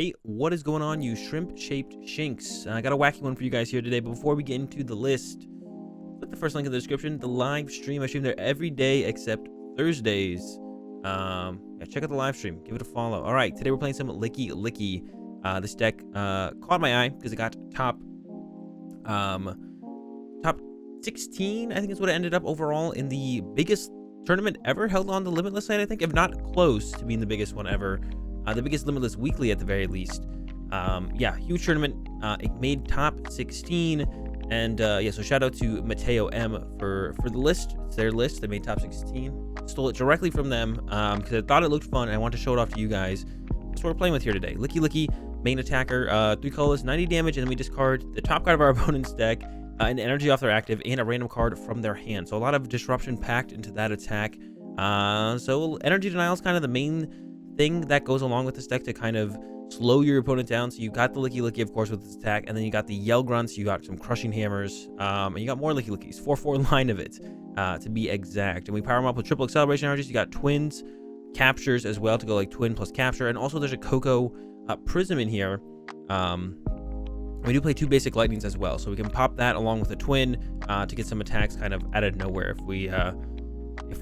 Hey, what is going on, you shrimp-shaped shinks? I got a wacky one for you guys here today, but before we get into the list, click the first link in the description, the live stream. I stream there every day except Thursdays. Yeah, check out the live stream. Give it a follow. All right, today we're playing some Lickilicky. This deck caught my eye because it got top 16, I think is what it ended up overall in the biggest tournament ever held on the Limitless side, I think, if not close to being the biggest one ever. The biggest Limitless weekly at the very least. Yeah, huge tournament. It made top 16, and yeah, so shout out to Mateo M for the list. It's their list. They made top 16. Stole it directly from them because I thought it looked fun and I want to show it off to you guys. That's what we're playing with here today. Lickilicky, main attacker, 3 colors, 90 damage, and then we discard the top card of our opponent's deck, an energy off their active, and a random card from their hand. So a lot of disruption packed into that attack. So energy denial is kind of the main thing that goes along with this deck to kind of slow your opponent down. So you got the Lickilicky, of course, with this attack, and then you got the Yell Grunts, you got some Crushing Hammers, and you got more Lickilickys, 4 line of it, to be exact. And we power them up with triple acceleration energies. You got twins, captures as well to go like twin plus capture, and also there's a Koko Prism in here. We do play 2 basic lightnings as well, so we can pop that along with a twin to get some attacks kind of out of nowhere if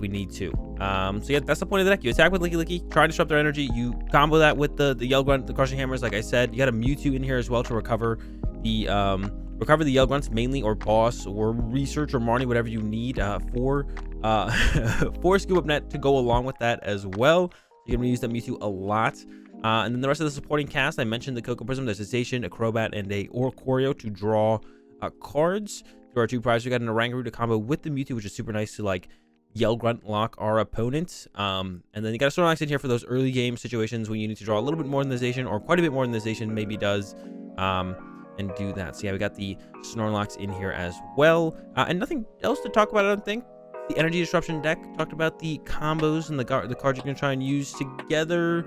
we need to. So yeah, that's the point of the deck. You attack with Lickilicky, try to disrupt their energy. You combo that with the Yell Grunt, the Crushing Hammers, like I said. You got a Mewtwo in here as well to recover the Yell Grunts mainly, or Boss, or Research, or Marnie, whatever you need for Scoop Up Net to go along with that as well. So you're gonna use that Mewtwo a lot. And then the rest of the supporting cast, I mentioned the Koko Prism, there's a Station, a Crobat, and a Oricorio to draw cards. Through our 2 prizes, we got an Oranguru to combo with the Mewtwo, which is super nice to like Yell Grunt lock our opponent. And then you got a Snorlax in here for those early game situations when you need to draw a little bit more than the Station, or quite a bit more than the Station maybe does, and do that. So yeah, we got the Snorlax in here as well. And nothing else to talk about, I don't think. The energy disruption deck, talked about the combos and the cards you're gonna try and use together.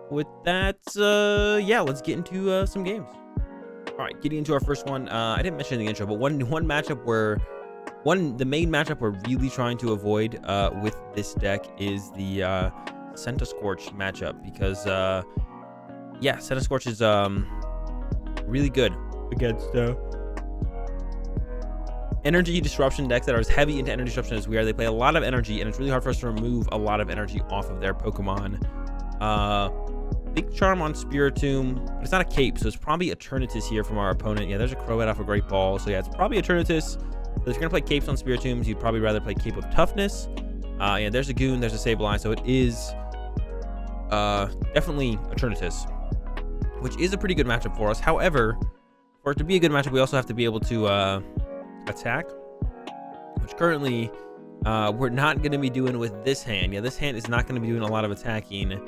With that, yeah, let's get into some games. All right, getting into our first one. I didn't mention in the intro, but one matchup where the main matchup we're really trying to avoid with this deck is the Centiskorch matchup, because yeah, Centiskorch is really good against energy disruption decks that are as heavy into energy disruption as we are. They play a lot of energy, and it's really hard for us to remove a lot of energy off of their Pokemon. Big Charm on Spiritomb, but it's not a Cape, so it's probably Eternatus here from our opponent. Yeah, there's a Crobat off a Great Ball, so yeah, it's probably Eternatus. But if you're gonna play Capes on Spiritombs, you'd probably rather play Cape of Toughness. Yeah, there's a Goon, there's a Sableye, so it is definitely Eternatus, which is a pretty good matchup for us. However, for it to be a good matchup, we also have to be able to attack, which currently we're not going to be doing with this hand. Yeah, this hand is not going to be doing a lot of attacking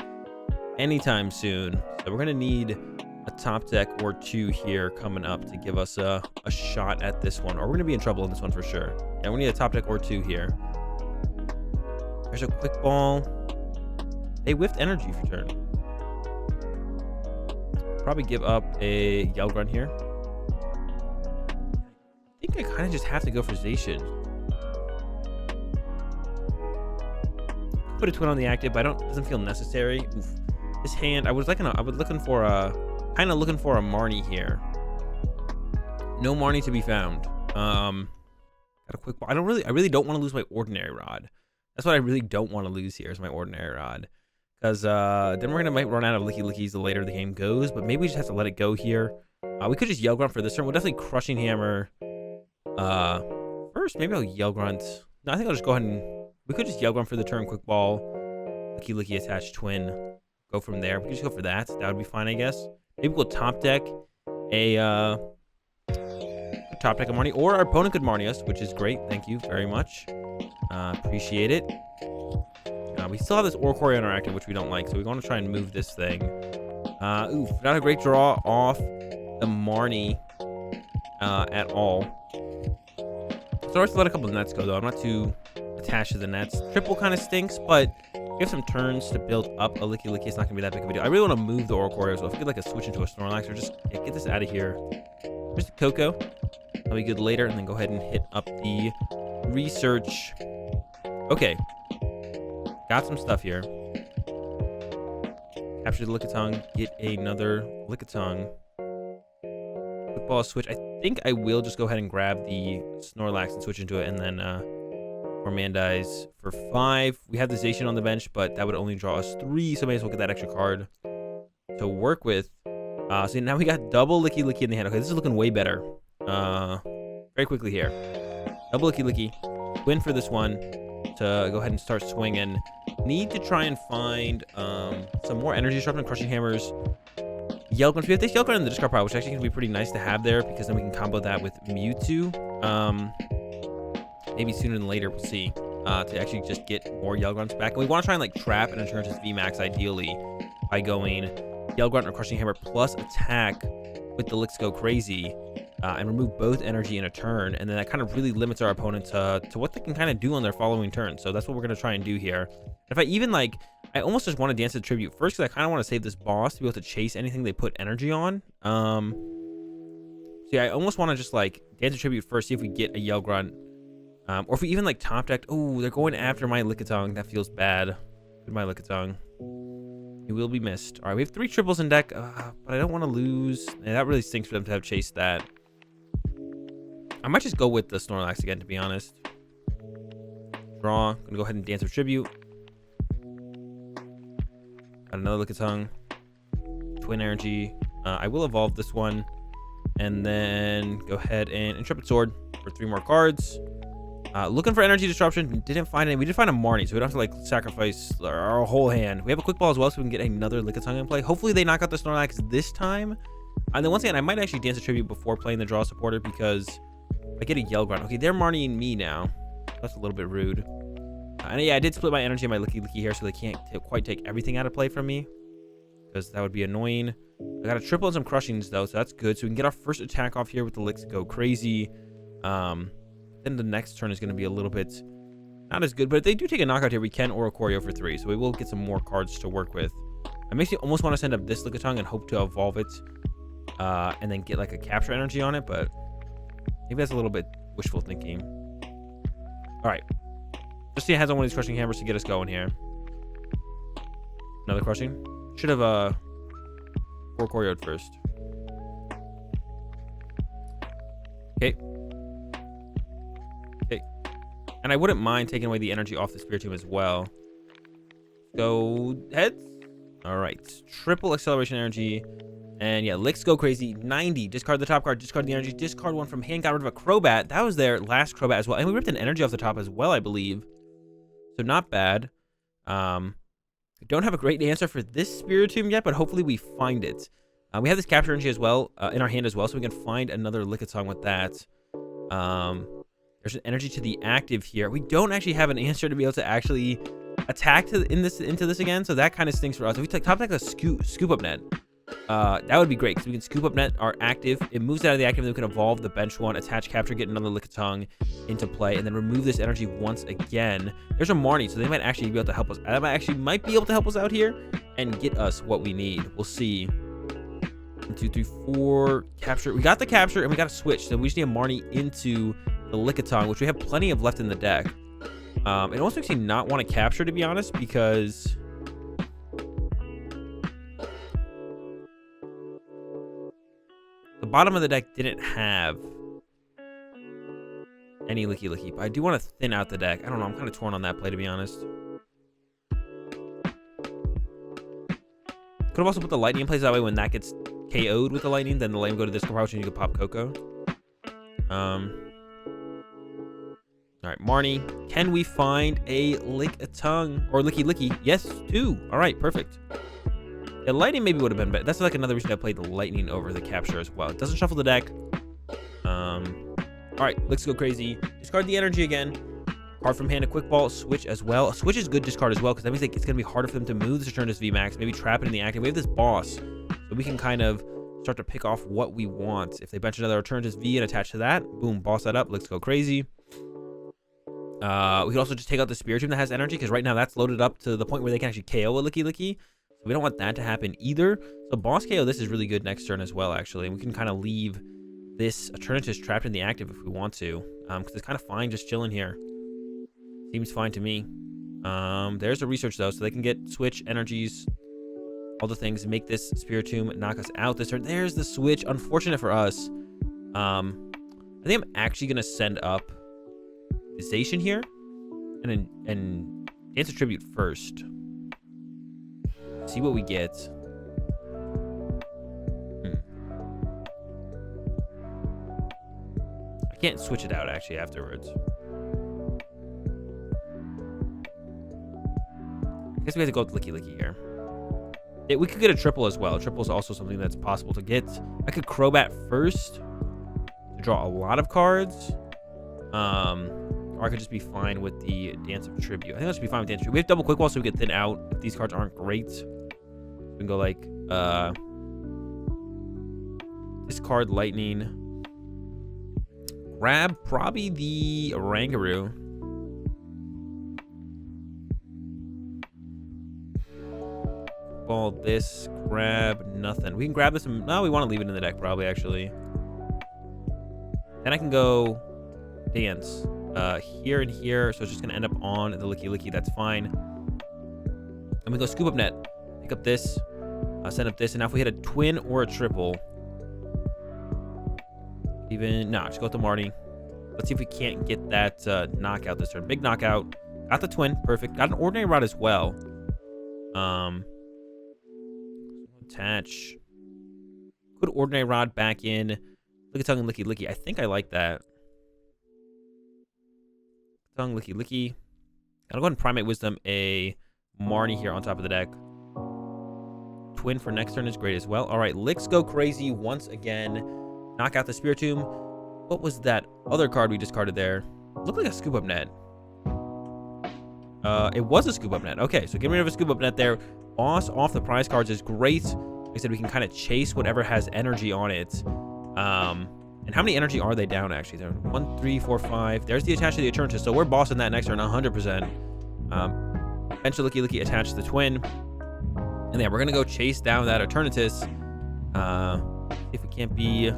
anytime soon, so we're going to need a top deck or 2 here coming up to give us a shot at this one, or we're going to be in trouble in this one for sure. Yeah, we need a top deck or 2 here. There's a Quick Ball. They whiffed energy for turn. Probably give up a Yell Grunt here. I think I kind of just have to go for Zacian. Put a twin on the active, but doesn't feel necessary. Oof. This hand, I was looking for a Marnie here. No Marnie to be found. Got a Quick Ball. I really don't want to lose my Ordinary Rod. That's what I really don't want to lose here, is my Ordinary Rod, because then we're gonna might run out of Lickilickys the later the game goes. But maybe we just have to let it go here. We could just Yell Grunt for this turn. We'll definitely Crushing Hammer first. Maybe I'll Yell Grunt. No, I think I'll just go ahead and we could just Yell Grunt for the turn, Quick Ball, Lickilicky attached twin, go from there. We could just go for that. That would be fine, I guess. Maybe we'll top deck a Marnie, or our opponent could Marnie us, which is great. Thank you very much. Appreciate it. We still have this Oricorio interactive, which we don't like, so we want to try and move this thing. Oof, not a great draw off the Marnie at all. So I have to let a couple of nets go, though. I'm not too attached to the nets. Triple kind of stinks, but we have some turns to build up a Lickilicky. It's not gonna be that big of a deal. I really want to move the Oricorio as well. If we could like switch into a Snorlax, or just get this out of here. There's the Koko. That'll be good later, and then go ahead and hit up the Research. Okay, got some stuff here. Capture the Lickitung, get another Lickitung. Quick Ball switch. I think I will just go ahead and grab the Snorlax and switch into it, and then Gormandize for 5. We have the Zacian on the bench, but that would only draw us 3, so may as well get that extra card to work with. So now we got double Lickilicky in the hand. Okay, this is looking way better. Very quickly here. Double Lickilicky. Win for this one to go ahead and start swinging. Need to try and find some more energy disruption, Crushing Hammers. Yell Grunt. We have this Yell Grunt in the discard pile, which actually can be pretty nice to have there because then we can combo that with Mewtwo. Maybe sooner than later, we'll see. To actually just get more Yell Grunts back. And we want to try and like trap and return his VMAX ideally by going Yell Grunt or Crushing Hammer plus attack with the Licks Go Crazy and remove both energy in a turn. And then that kind of really limits our opponent to what they can kind of do on their following turn. So that's what we're going to try and do here. If I even like, I almost just want to Dance to Tribute first because I kind of want to save this boss to be able to chase anything they put energy on. So yeah, I almost want to just like Dance to Tribute first, see if we get a Yell Grunt. Or if we even like top decked. Oh, they're going after my Lickitung. That feels bad. Goodbye, Lickitung. You will be missed. All right, we have 3 triples in deck, but I don't want to lose. Yeah, that really stinks for them to have chased that. I might just go with the Snorlax again, to be honest. Draw. Gonna go ahead and Dance of Tribute. Got another Lickitung. Twin Energy. I will evolve this one. And then go ahead and Intrepid Sword for 3 more cards. Looking for energy disruption. Didn't find any. We did find a Marnie, so we don't have to like sacrifice our whole hand. We have a quick ball as well, so we can get another Lickitung in play. Hopefully they knock out the Snorlax this time. And then once again, I might actually Dance a Tribute before playing the draw supporter because I get a Yell Grunt. Okay, they're Marnieing me now. That's a little bit rude. And yeah, I did split my energy and my Lickilicky here, so they can't quite take everything out of play from me because that would be annoying. I got a triple and some crushings though, so that's good. So we can get our first attack off here with the Licks Go Crazy. Then the next turn is going to be a little bit not as good, but if they do take a knockout here, we can Oricorio for 3, so we will get some more cards to work with. I makes me almost want to send up this Lickitung and hope to evolve it and then get like a capture energy on it, but maybe that's a little bit wishful thinking. All right, just see it has on one of these Crushing Hammers to get us going here. Another Crushing. Should have Oricorio'd first. Okay. And I wouldn't mind taking away the energy off the Spiritomb as well. Go heads. All right. Triple acceleration energy. And yeah, Licks Go Crazy. 90. Discard the top card. Discard the energy. Discard one from hand. Got rid of a Crobat. That was their last Crobat as well. And we ripped an energy off the top as well, I believe. So not bad. I don't have a great answer for this Spiritomb yet, but hopefully we find it. We have this Capture Energy as well in our hand as well, so we can find another Lickitung with that. There's an energy to the active here. We don't actually have an answer to be able to actually attack into this again, so that kind of stinks for us. If we top deck a Scoop Up Net, that would be great because we can Scoop Up Net our active. It moves out of the active, and then we can evolve the bench one, attach Capture, get another Lickitung into play, and then remove this energy once again. There's a Marnie, so they might actually be able to help us. That might be able to help us out here and get us what we need. We'll see. 1, 2, 3, 4. Capture. We got the Capture, and we got a switch, so we just need a Marnie into the Lickitung, which we have plenty of left in the deck. It also makes me not want to Capture, to be honest, because the bottom of the deck didn't have any Lickilicky, but I do want to thin out the deck. I don't know. I'm kind of torn on that play, to be honest. Could have also put the Lightning in place that way when that gets KO'd with the Lightning, then the Lightning go to this pouch and you could pop Coco. All right, Marnie. Can we find a Lickitung or Lickilicky? Yes, 2. All right, perfect. Yeah, Lightning maybe would have been better. That's like another reason I played the Lightning over the Capture as well. It doesn't shuffle the deck. All right, let's go crazy. Discard the energy again. Card from hand, a quick ball, switch as well. A switch is good discard as well because that means like it's going to be harder for them to move this return this VMAX, maybe trap it in the active. We have this boss, so we can kind of start to pick off what we want. If they bench another return this V and attach to that, boom, boss that up. Let's go crazy. We can also just take out the Spiritomb that has energy because right now that's loaded up to the point where they can actually KO a Lickilicky. So we don't want that to happen either. So boss KO, this is really good next turn as well, actually. And we can kind of leave this Eternatus trapped in the active if we want to. Because it's kind of fine just chilling here. Seems fine to me. There's a research though, so they can get switch energies all the things make this Spiritomb knock us out this turn. There's the switch. Unfortunate for us. I think I'm actually gonna send up Zation here and Dance of Tribute first. See what we get. I can't switch it out actually afterwards. I guess we have to go with Lickilicky here. Yeah, we could get a triple as well. Triple is also something that's possible to get. I could Crobat first to draw a lot of cards. Or I could just be fine with the Dance of Tribute. I think I should be fine with Dance of Tribute. We have double Quick Ball so we get thin out if these cards aren't great. We can go like discard Lightning. Grab probably the Oranguru. Ball this, grab nothing. We can grab this and no, we want to leave it in the deck probably actually. Then I can go Dance here and here, so it's just gonna end up on the Lickilicky. That's fine. And we go Scoop Up Net, pick up this, send up this, and now if we hit a twin or a triple, just go with the Marnie. Let's see if we can't get that knockout this turn. Big knockout. Got the twin, perfect. Got an Ordinary Rod as well. Attach. Put Ordinary Rod back in. Lickitung and Lickilicky. I think I like that. Lickitung, Lickilicky. I'll go ahead and Primate Wisdom a Marnie here on top of the deck. Twin for next turn is great as well. All right, Licks go crazy once again. Knock out the Spiritomb. What was that other card we discarded there? Looked like a Scoop Up Net. It was a Scoop Up Net. Okay, so getting rid of a Scoop Up Net there. Boss off the prize cards is great. Like I said, we can kind of chase whatever has energy on it. And how many energy are they down, actually? They're 1, 3, 4, 5. There's the attach to the Eternatus, so we're bossing that next turn 100%. Eventually, Lickilicky attach the Twin. And yeah, we're going to go chase down that Eternatus. If we can't be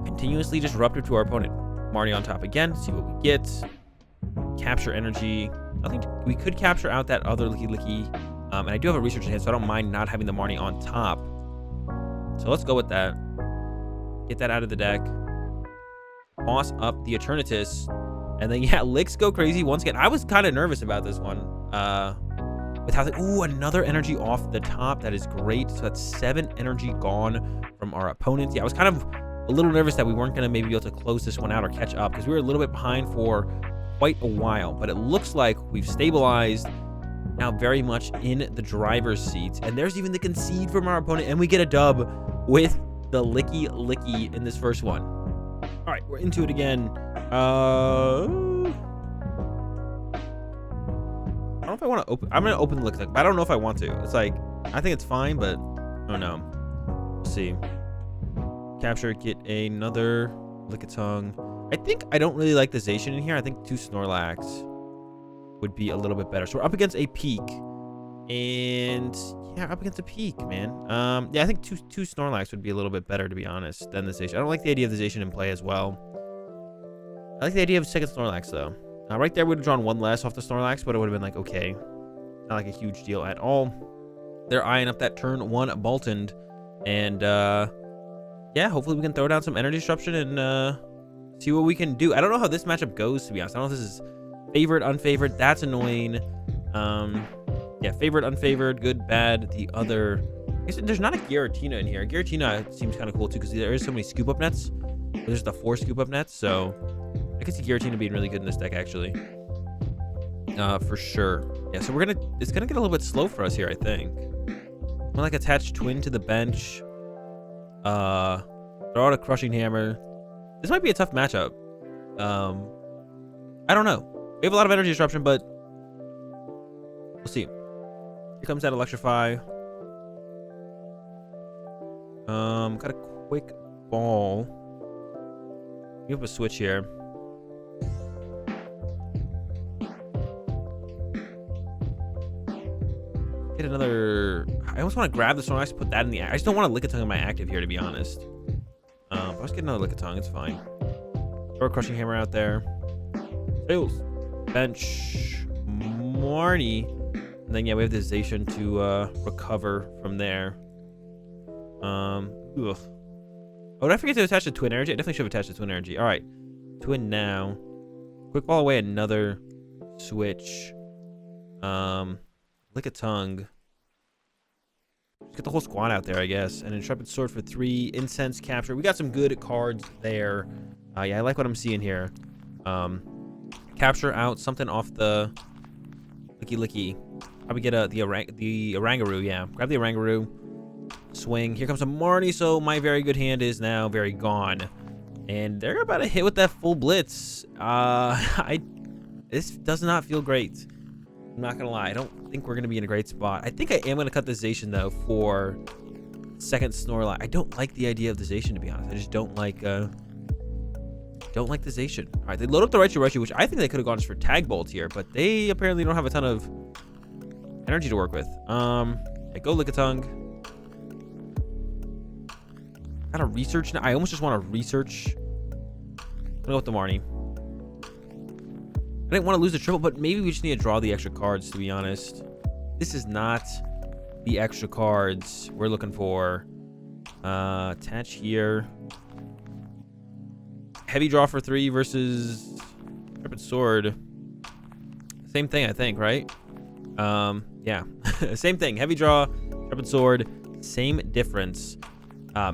continuously disruptive to our opponent. Marnie on top again. See what we get. Capture Energy. I think we could capture out that other Lickilicky. And I do have a Research in hand, so I don't mind not having the Marnie on top. So let's go with that. Get that out of the deck. Boss up the Eternatus. And then, yeah, Licks go crazy once again. I was kind of nervous about this one. With how ooh, another energy off the top. That is great. So that's 7 energy gone from our opponent. Yeah, I was kind of a little nervous that we weren't going to maybe be able to close this one out or catch up because we were a little bit behind for quite a while. But it looks like we've stabilized. Now very much in the driver's seat. And there's even the concede from our opponent. And we get a dub with the Lickilicky in this first one. All right, we're into it again. I don't know if I want to open. I'm going to open the Lickitung, but I don't know if I want to. It's like, I think it's fine, but I don't know. We'll see. Capture, get another Lickitung. I think I don't really like the Zation in here. I think 2 Snorlax would be a little bit better. So we're up against a Peak. And yeah, up against a Peak, man. Yeah, I think two Snorlax would be a little bit better, to be honest, than the Zation. I don't like the idea of the Zation in play as well. I like the idea of second Snorlax, though. Right there, we would have drawn 1 less off the Snorlax, but it would have been like, okay. Not like a huge deal at all. They're eyeing up that turn 1 Boltund. And, yeah, hopefully we can throw down some energy disruption and see what we can do. I don't know how this matchup goes, to be honest. I don't know if this is favored, unfavored. That's annoying. Yeah, favored, unfavored, good, bad. The other... I guess there's not a Giratina in here. Giratina seems kind of cool, too, because there is so many Scoop Up Nets. There's the 4 Scoop Up Nets, so... I can see Giratina being really good in this deck, actually. For sure. Yeah, so it's gonna get a little bit slow for us here, I think. I'm like attach Twin to the bench. Throw out a Crushing Hammer. This might be a tough matchup. I don't know. We have a lot of energy disruption, but we'll see. Here comes that Electrify. Got a quick ball. We have a switch here. Get another... I almost want to grab the Snorlax, put that in the... I just don't want to Lickitung in my active here, to be honest. Let's get another Lickitung. It's fine. Throw a Crushing Hammer out there. Tails. Bench. Marnie. And then, yeah, we have the Zacian to recover from there. Ugh. Oh, did I forget to attach the Twin Energy? I definitely should have attached the Twin Energy. All right. Twin now. Quick Ball away, another switch. Lickitung. Just get the whole squad out there, I guess. And Intrepid Sword for 3. Incense Capture. We got some good cards there. Yeah, I like what I'm seeing here. Capture out something off the Lickilicky. Probably get the Oranguru, yeah. Grab the Oranguru. Swing. Here comes a Marnie, so my very good hand is now very gone. And they're about to hit with that full blitz. This does not feel great. I'm not gonna lie. I don't think we're gonna be in a great spot. I think I am gonna cut the Zacian though for second Snorlax. I don't like the idea of the Zacian, to be honest. I just don't like the Zacian. All right, they load up the Raichu, which I think they could have gone just for Tag Bolt here, but they apparently don't have a ton of energy to work with. Yeah, go Lickitung. Gotta research now. I almost just want to research. I'm gonna go with the Marnie. I didn't want to lose the triple, but maybe we just need to draw the extra cards, to be honest. This is not the extra cards we're looking for. Attach here. Heavy draw for 3 versus Intrepid Sword. Same thing, I think, right? Yeah. Same thing. Heavy draw, Intrepid Sword. Same difference.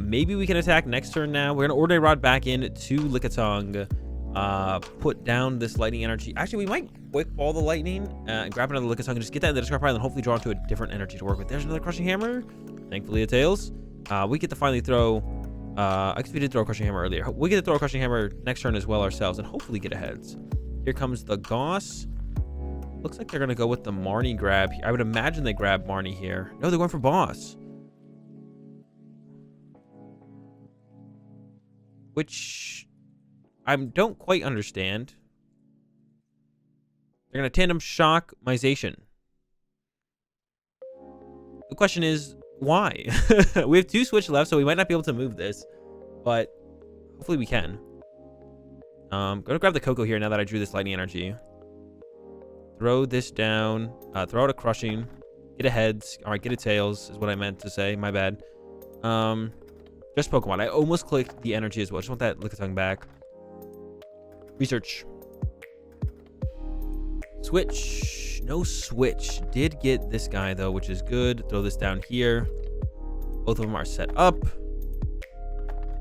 Maybe we can attack next turn now. We're going to Ordinary Rod back in to Lickitung. Put down this Lightning Energy. Actually, we might Quick Ball the Lightning and grab another Lickitung and just get that in the discard pile and hopefully draw into a different energy to work with. There's another Crushing Hammer. Thankfully, a Tails. We get to finally throw... I guess we did throw a Crushing Hammer earlier. We get to throw a Crushing Hammer next turn as well ourselves and hopefully get ahead. Here comes the Goss. Looks like they're going to go with the Marnie grab. I would imagine they grab Marnie here. No, they're going for Boss. Which I don't quite understand. They're going to Tandem Shock my Zacian. The question is, why? We have 2 switch left, so we might not be able to move this. But hopefully we can. Going to grab the Koko here now that I drew this Lightning Energy. Throw this down. Throw out a Crushing. Get a Heads. Alright, get a Tails is what I meant to say. My bad. Just Pokemon. I almost clicked the energy as well. Just want that Lickitung back. Research. Switch. No switch. Did get this guy, though, which is good. Throw this down here. Both of them are set up.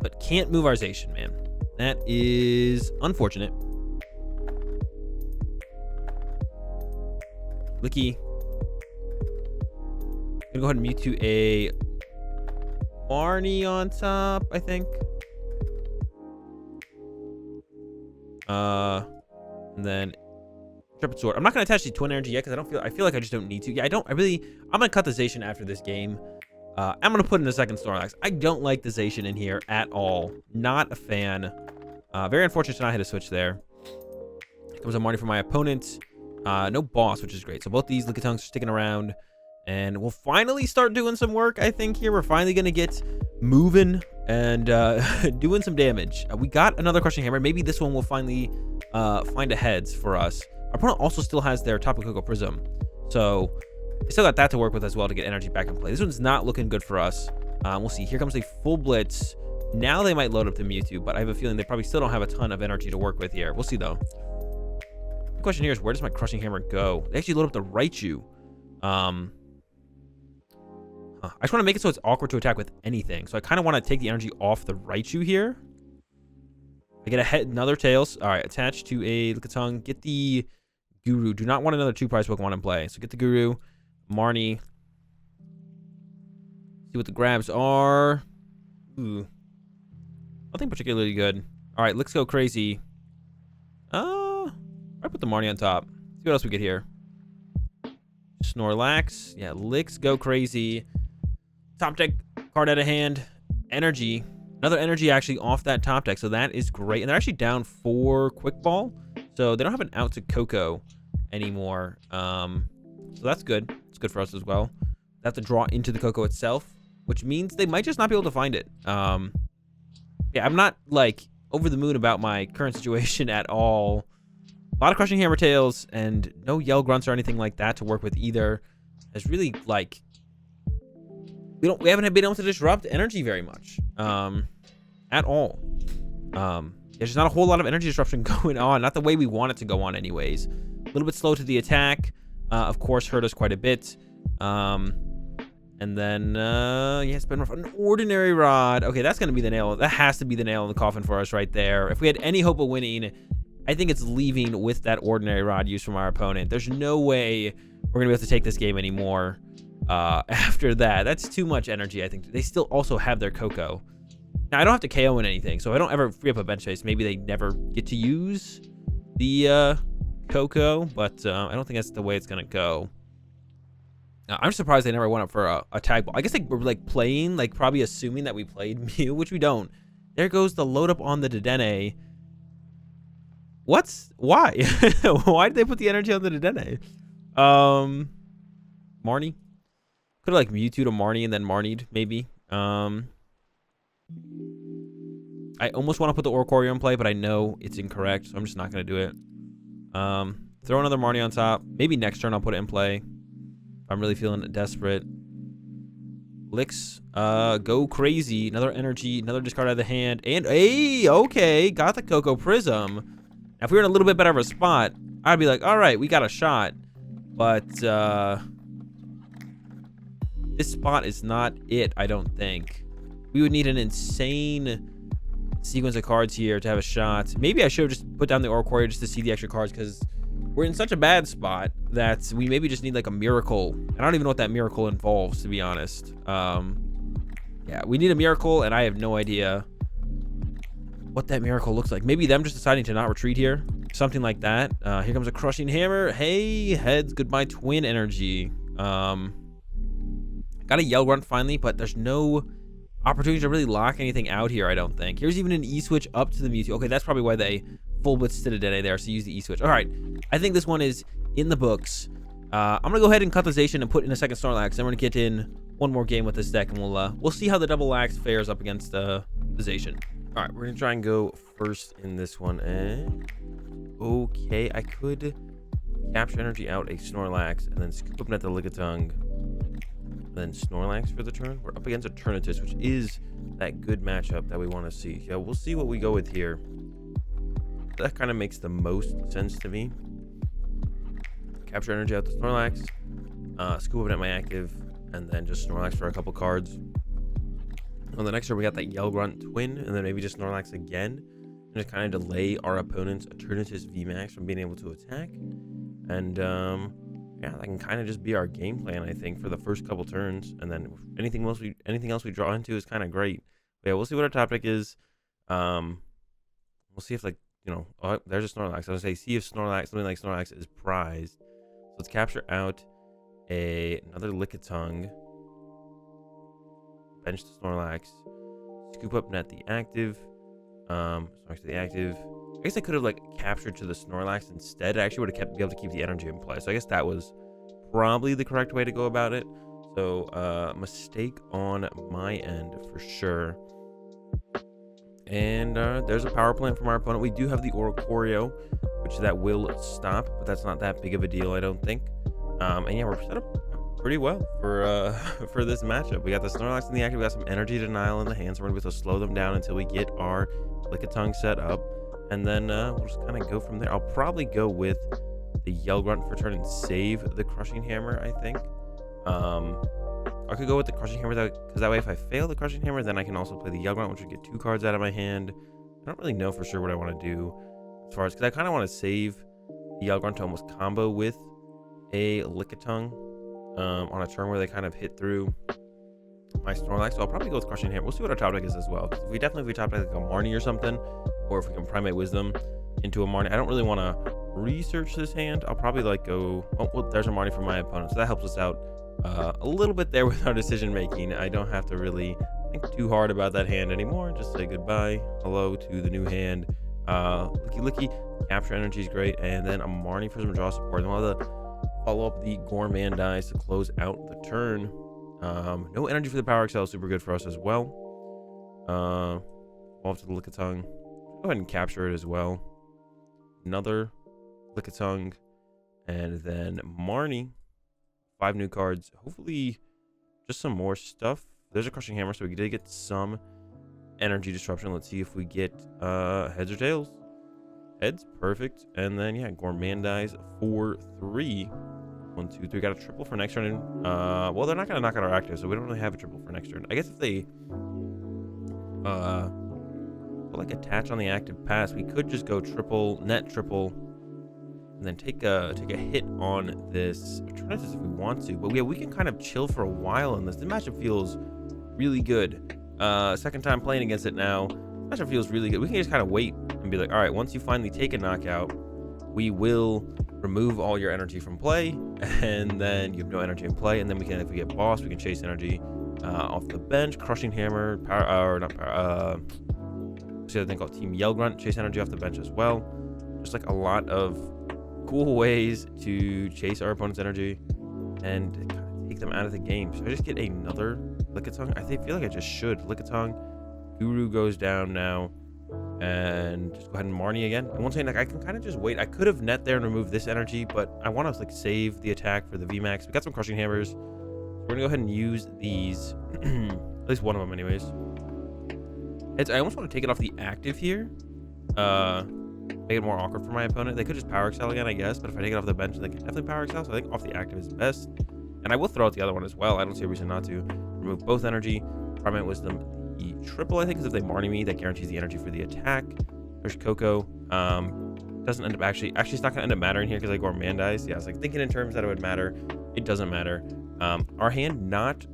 But can't move our Zacian, man. That is unfortunate. Licky. Gonna go ahead and Mewtwo a Marnie on top, I think. And then Intrepid Sword. I'm not gonna attach the Twin Energy yet because I feel like I just don't need to. Yeah, I'm gonna cut the Zacian after this game. I'm gonna put in a second Snorlax. I don't like the Zacian in here at all. Not a fan. Very unfortunate to not hit a switch there. Here comes a Marnie for my opponent. No Boss, which is great. So both these Lickitungs are sticking around. And we'll finally start doing some work, I think, here. We're finally going to get moving and doing some damage. We got another Crushing Hammer. Maybe this one will finally find a heads for us. Our opponent also still has their Tapu Koko Prism. So they still got that to work with as well to get energy back in play. This one's not looking good for us. We'll see. Here comes a full blitz. Now they might load up the Mewtwo, but I have a feeling they probably still don't have a ton of energy to work with here. We'll see, though. The question here is, where does my Crushing Hammer go? They actually load up the Raichu. I just want to make it so it's awkward to attack with anything. So I kind of want to take the energy off the Raichu here. I get another Tails. All right, attach to a Lickitung. Get the Guru. Do not want another 2-prize Pokemon in play. So get the Guru. Marnie. See what the grabs are. Ooh. Nothing particularly good. All right, let's go crazy. I put the Marnie on top. See what else we get here. Snorlax. Yeah, Licks go crazy. Top deck card out of hand. Energy. Another energy actually off that top deck. So that is great. And they're actually down 4 Quick Ball. So they don't have an out to Koko anymore. So that's good. It's good for us as well. They have to draw into the Koko itself, which means they might just not be able to find it. Yeah, I'm not like over the moon about my current situation at all. A lot of Crushing Hammer Tails and no Yell Grunts or anything like that to work with either. has really, like, we haven't been able to disrupt energy very much, at all. There's just not a whole lot of energy disruption going on, not the way we want it to go on anyways. A little bit slow to the attack, of course, hurt us quite a bit. And then, yeah, it's been rough. An Ordinary Rod. Okay, that's going to be the nail. That has to be the nail in the coffin for us right there. If we had any hope of winning, I think it's leaving with that Ordinary Rod use from our opponent. There's no way we're going to be able to take this game anymore after that. That's too much energy, I think. They still also have their Koko. Now, I don't have to KO in anything, so if I don't ever free up a bench space, maybe they never get to use the Koko, but I don't think that's the way it's going to go. I'm surprised they never went up for a tag ball. I guess they were like playing, like probably assuming that we played Mew, which we don't. There goes the load up on the Dedenne. Why? Why did they put the energy on the Dedenne? Marnie? Could have like Mewtwo to Marnie and then Marnied, maybe. I almost want to put the Oricorio in play, but I know it's incorrect, so I'm just not going to do it. Throw another Marnie on top. Maybe next turn I'll put it in play. I'm really feeling desperate. Licks, go crazy. Another energy, another discard out of the hand. And, hey, okay, got the Koko Prism. Now, if we were in a little bit better of a spot, I'd be like, all right, we got a shot. But, this spot is not it, I don't think. We would need an insane sequence of cards here to have a shot. Maybe I should have just put down the Oricorio just to see the extra cards, because we're in such a bad spot that we maybe just need like a miracle. I don't even know what that miracle involves, to be honest. Yeah, we need a miracle, and I have no idea what that miracle looks like. Maybe them just deciding to not retreat here, something like that. Here comes a Crushing Hammer. Hey, heads, goodbye, Twin Energy. Got a Yell Grunt finally, but there's no opportunity to really lock anything out here, I don't think. Here's even an E-switch up to the Mewtwo. Okay, that's probably why they full blitz to the Dedenne there, so use the E-switch. All right, I think this one is in the books. I'm gonna go ahead and cut the Zation and put in a second Snorlax. Then we're gonna get in one more game with this deck, and we'll see how the double axe fares up against the Zation. All right, we're gonna try and go first in this one. Okay, I could capture energy out a Snorlax and then scoop up net the Lickitung, then Snorlax for the turn. We're up against a Eternatus, which is that good matchup that we want to see. Yeah, we'll see what we go with here. That kind of makes the most sense to me. Capture energy out the Snorlax, scoop up net my active, and then just Snorlax for a couple cards. On the next turn, we got that Yell Grunt Twin, and then maybe just Snorlax again, and just kind of delay our opponent's Eternatus VMAX from being able to attack. And yeah, that can kind of just be our game plan, I think, for the first couple turns, and then anything else we draw into is kind of great. But yeah, we'll see what our top deck is. We'll see if, like, you know, oh, there's a Snorlax. I was gonna say, see if Snorlax, something like Snorlax, is prized. So let's capture out another Lickitung, bench the Snorlax, scoop up net the active, Snorlax to the active. I guess I could have like captured to the Snorlax instead. I actually would have be able to keep the energy in play. So I guess that was probably the correct way to go about it. So mistake on my end for sure. And there's a power plant from our opponent. We do have the Oricorio, which that will stop, but that's not that big of a deal, I don't think. And yeah, we're set up pretty well for this matchup. We got the Snorlax in the active. We got some energy denial in the hands. So we're gonna be able to slow them down until we get our Lickitung set up. And then we'll just kind of go from there. I'll probably go with the Yell Grunt for turn and save the Crushing Hammer, I think. I could go with the Crushing Hammer, because that way if I fail the Crushing Hammer, then I can also play the Yell Grunt, which would get 2 cards out of my hand. I don't really know for sure what I want to do as far as, because I kind of want to save the Yell Grunt to almost combo with a Lickitung on a turn where they kind of hit through my Snorlax. So I'll probably go with Crushing Hammer. We'll see what our top deck is as well. If we top deck like a Marnie or something, or if we can Primate Wisdom into a Marnie. I don't really want to research this hand. I'll probably like go, oh, well, there's a Marnie for my opponent, so that helps us out a little bit there with our decision making. I don't have to really think too hard about that hand anymore. Just say goodbye, hello to the new hand. Lickilicky, Capture Energy is great, and then a Marnie for some draw support. And we'll have to follow up the Gourmandize to close out the turn. No energy for the Power XL, super good for us as well. Evolve to the Lickitung. Go ahead and capture it as well. Another Lickitung, and then Marnie 5 new cards. Hopefully, just some more stuff. There's a Crushing Hammer, so we did get some energy disruption. Let's see if we get heads or tails. Heads, perfect. And then, yeah, Gourmandize for 3. 1, 2, 3. Got a triple for next turn. Well, they're not going to knock out our active, so we don't really have a triple for next turn. I guess if they put like attach on the active pass, we could just go triple, net triple, and then take a hit on this Eternatus if we want to. But yeah, we can kind of chill for a while in this. The matchup feels really good. Second time playing against it now. The matchup feels really good. We can just kind of wait and be like, all right, once you finally take a knockout, we will remove all your energy from play, and then you have no energy in play. And then we can, if we get boss, we can chase energy off the bench. Crushing Hammer, what's the other thing called Team Yell Grunt, chase energy off the bench as well. Just like a lot of cool ways to chase our opponent's energy and kind of take them out of the game. So I just get another Lickitung. I feel like I just should. Lickitung. Guru goes down now. And just go ahead and Marnie again. And once again, like, I can kind of just wait. I could have net there and removed this energy, but I want to like save the attack for the VMAX. We got some Crushing Hammers. We're gonna go ahead and use these. At least one of them anyways. I almost want to take it off the active here. Make it more awkward for my opponent. They could just Power Excel again, I guess, but if I take it off the bench, they can definitely Power Excel. So I think off the active is best. And I will throw out the other one as well. I don't see a reason not to. Remove both energy. Primate Wisdom, the triple, I think, because if they Marnie me, that guarantees the energy for the attack. There's Coco. Doesn't end up actually it's not gonna end up mattering here because I Gourmandize. Yeah, I was like thinking in terms that it would matter. It doesn't matter. Our hand not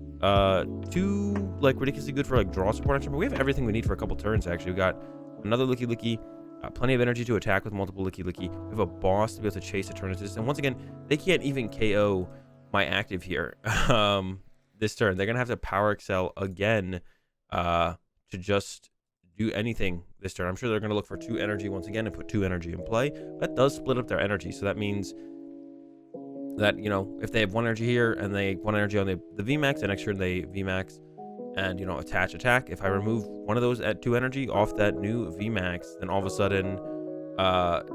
too like ridiculously good for like draw support action, but we have everything we need for a couple turns. Actually, we got another Lickilicky, plenty of energy to attack with multiple Lickilicky. We have a boss to be able to chase Eternatus, and once again, they can't even KO my active here. This turn, they're gonna have to Power Excel again to just do anything this turn. I'm sure they're gonna look for 2 energy once again and put 2 energy in play. That does split up their energy, so that means that, you know, if they have 1 energy here and they 1 energy on the VMAX, and next turn they VMAX and, you know, attach attack. If I remove one of those at 2 energy off that new VMAX, then all of a sudden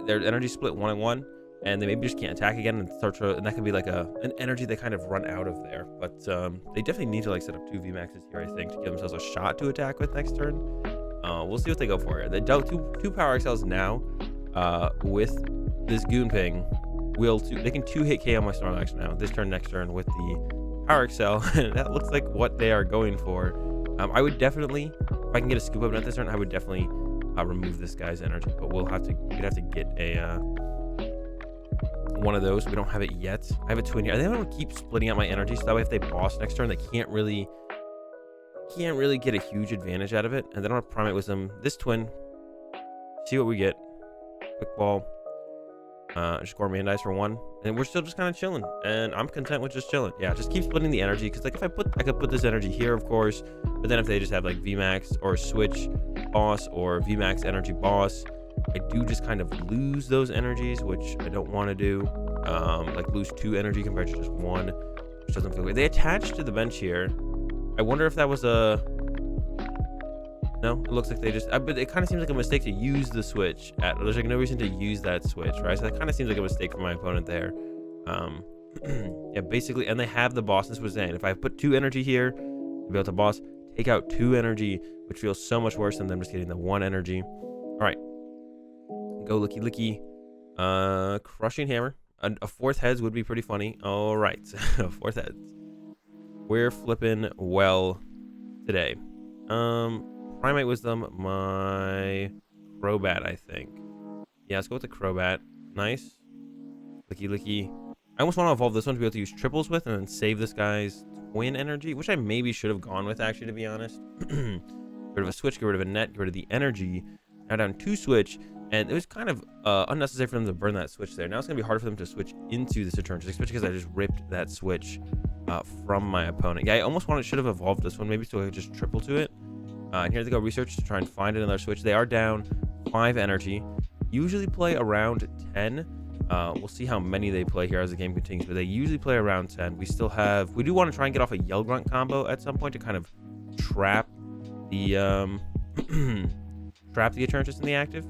their energy split 1 and 1, and they maybe just can't attack again and start to, and that could be like an energy they kind of run out of there. But they definitely need to like set up 2 VMAXs here, I think, to give themselves a shot to attack with next turn. We'll see what they go for here. They dealt two Power Excels now with this Goon Ping. They can 2-hit KO my Snorlax now. This turn, next turn with the Power Excel. And that looks like what they are going for. I would definitely, if I can get a Scoop Up Net this turn, I would definitely remove this guy's energy. But we'd have to get a one of those. We don't have it yet. I have a twin here. I think I'm gonna keep splitting out my energy, so that way if they boss next turn, they can't really get a huge advantage out of it. And then I'm gonna Primate Wisdom this twin. See what we get. Quick Ball. Just Gourmandize for 1, and we're still just kind of chilling, and I'm content with just chilling. Yeah, just keep splitting the energy, because like if I could put this energy here, of course, but then if they just have like VMAX or switch boss or VMAX energy boss, I do just kind of lose those energies, which I don't want to do. Like lose 2 energy compared to just 1, which doesn't feel great. They attached to the bench here. I wonder if that was a no, it looks like they just, but it kind of seems like a mistake to use the switch. There's like no reason to use that switch, right? So that kind of seems like a mistake for my opponent there. Yeah, basically, and they have the boss. This was saying, if I put 2 energy here, to be able to boss, take out 2 energy, which feels so much worse than them just getting the 1 energy. All right, go Lickilicky. Crushing Hammer. A 4th heads would be pretty funny. All right, 4th heads. We're flipping well today. Primate Wisdom, my Crobat, I think. Yeah, let's go with the Crobat. Nice. Lickilicky. I almost want to evolve this one to be able to use triples with and then save this guy's Twin Energy, which I maybe should have gone with, actually, to be honest. Get rid of a switch, get rid of a net, get rid of the energy. Now down 2 switch, and it was kind of unnecessary for them to burn that switch there. Now it's going to be hard for them to switch into this Eternatus, especially because I just ripped that switch from my opponent. Yeah, I almost should have evolved this one, maybe so I could just triple to it. And here they go, research to try and find another switch. They are down 5 energy. Usually play around 10. We'll see how many they play here as the game continues, but they usually play around 10. We do want to try and get off a Yell Grunt combo at some point to kind of trap the Eternatus in the active.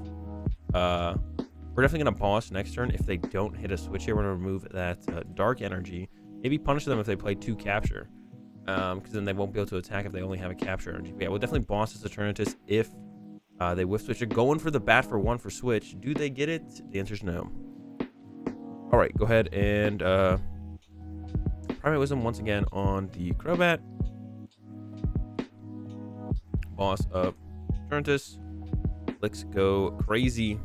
We're definitely gonna boss next turn if they don't hit a switch here. We're gonna remove that dark energy. Maybe punish them if they play 2 capture, because then they won't be able to attack if they only have a capture energy. But yeah, we'll definitely boss this Eternatus if they whiff switch. They're going for the bat for 1 for switch. Do they get it? The answer is no. All right, go ahead and Primate Wisdom once again on the Crobat. Boss up Eternatus. Licks go crazy.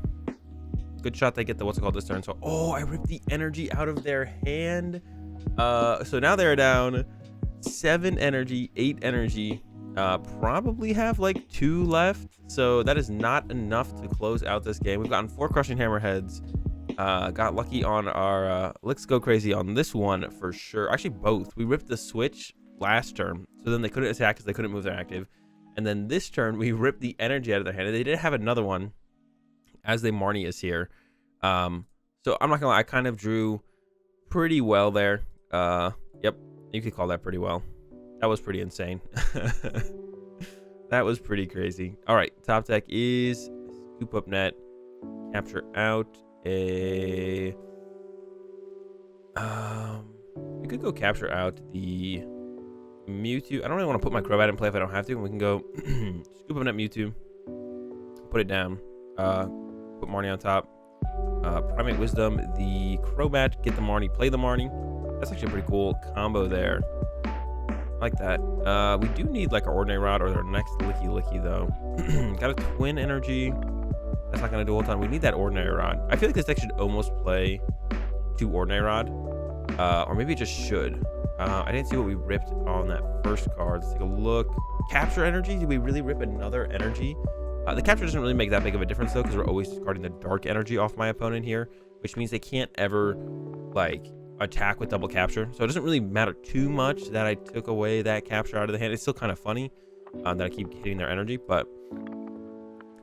Good shot they get the what's it called this turn. So, oh, I ripped the energy out of their hand. So now they're down 7 energy, 8 energy. Probably have like 2 left. So that is not enough to close out this game. We've gotten 4 Crushing Hammer heads. Got lucky on our Licks go crazy on this one for sure. Actually, both. We ripped the switch last turn, so then they couldn't attack because they couldn't move their active. And then this turn, we ripped the energy out of their hand. And they did have another one as they Marnie is here. So I'm not gonna lie, I kind of drew pretty well there. Yep, you could call that pretty well. That was pretty insane. That was pretty crazy. All right, top deck is Scoop Up Net, Capture out a we could go capture out the Mewtwo. I don't really want to put my Crobat in play if I don't have to. We can go Scoop Up Net Mewtwo, put it down, put Marnie on top, Primate Wisdom the Crobat, get the Marnie, play the Marnie. That's actually a pretty cool combo there. I like that. We do need like our Ordinary Rod or our next Lickilicky though. Got a Twin Energy. That's not gonna do all the time. We need that Ordinary Rod. I feel like this deck should almost play 2 Ordinary Rod, or maybe it just should. I didn't see what we ripped on that first card. Let's take a look. Capture Energy. Did we really rip another energy? The capture doesn't really make that big of a difference though, because we're always discarding the dark energy off my opponent here, which means they can't ever like attack with double capture. So it doesn't really matter too much that I took away that capture out of the hand. It's still kind of funny that I keep hitting their energy, but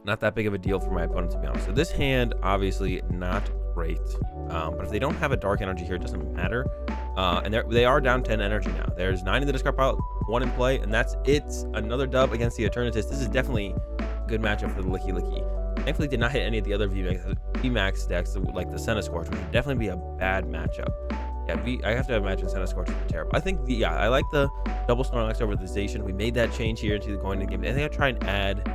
not that big of a deal for my opponent, to be honest. So this hand, obviously not great. But if they don't have a dark energy here, it doesn't matter. And they are down 10 energy now. There's 9 in the discard pile, 1 in play, and that's it. Another dub against the Eternatus. This is definitely a good matchup for the Lickilicky. Thankfully, did not hit any of the other VMAX decks, like the Centiskorch, which would definitely be a bad matchup. Yeah, I have to imagine Centiskorch would be terrible. I think, I like the double Snorlax over the Zacian. We made that change here to going to the game. I think I'll try and add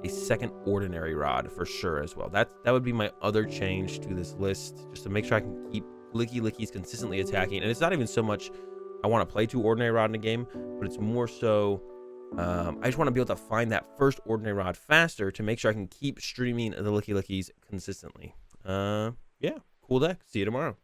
a second Ordinary Rod for sure as well. That would be my other change to this list, just to make sure I can keep Lickilickies consistently attacking. And it's not even so much I want to play 2 Ordinary Rod in a game, but it's more so I just want to be able to find that first Ordinary Rod faster to make sure I can keep streaming the Lickilickies consistently. Yeah, cool deck. See you tomorrow.